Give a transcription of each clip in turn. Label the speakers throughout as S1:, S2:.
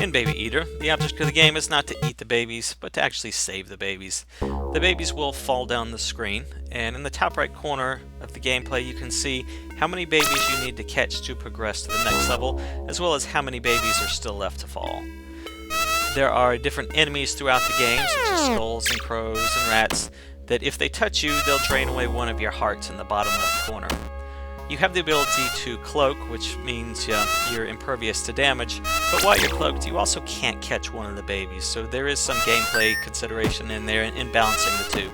S1: In Baby Eater, the object of the game is not to eat the babies, but to actually save the babies. The babies will fall down the screen, and in the top right corner of the gameplay you can see how many babies you need to catch to progress to the next level, as well as how many babies are still left to fall. There are different enemies throughout the game, such as skulls and crows and rats, that if they touch you, they'll drain away one of your hearts in the bottom left corner. You have the ability to cloak, which means you're impervious to damage, but while you're cloaked, you also can't catch one of the babies, so there is some gameplay consideration in there in balancing the two.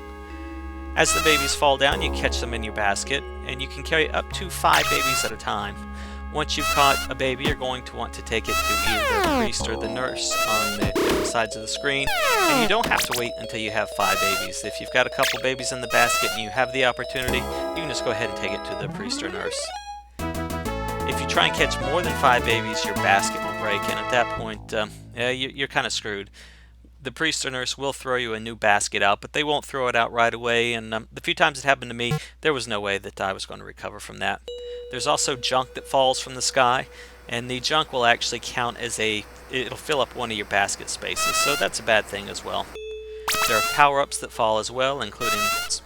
S1: As the babies fall down, you catch them in your basket, and you can carry up to 5 babies at a time. Once you've caught a baby, you're going to want to take it to either the priest or the nurse on the different sides of the screen, and you don't have to wait until you have 5 babies. If you've got a couple babies in the basket and you have the opportunity, you can just go ahead and take it to the priest or nurse. If you try and catch more than 5 babies, your basket will break, and at that point, you're kind of screwed. The priest or nurse will throw you a new basket out, but they won't throw it out right away, and the few times it happened to me, there was no way that I was going to recover from that. There's also junk that falls from the sky, and the junk will actually count as it'll fill up one of your basket spaces, so that's a bad thing as well. There are power-ups that fall as well, including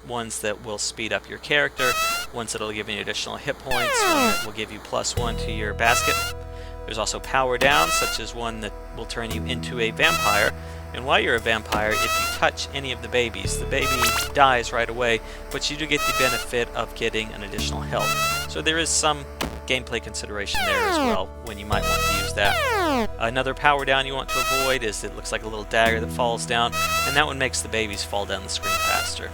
S1: ones that will speed up your character, ones that will give you additional hit points, one that will give you +1 to your basket. There's also power down, such as one that will turn you into a vampire. And while you're a vampire, if you touch any of the babies, the baby dies right away, but you do get the benefit of getting an additional health. So there is some gameplay consideration there as well when you might want to use that. Another power down you want to avoid is it looks like a little dagger that falls down, and that one makes the babies fall down the screen faster.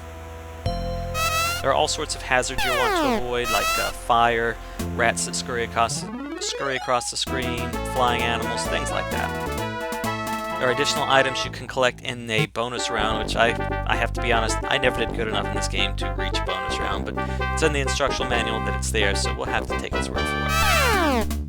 S1: There are all sorts of hazards you want to avoid, like fire, rats that scurry across the screen, flying animals, things like that. There are additional items you can collect in a bonus round, which I have to be honest, I never did good enough in this game to reach a bonus round, but it's in the instructional manual that it's there, so we'll have to take its word for it.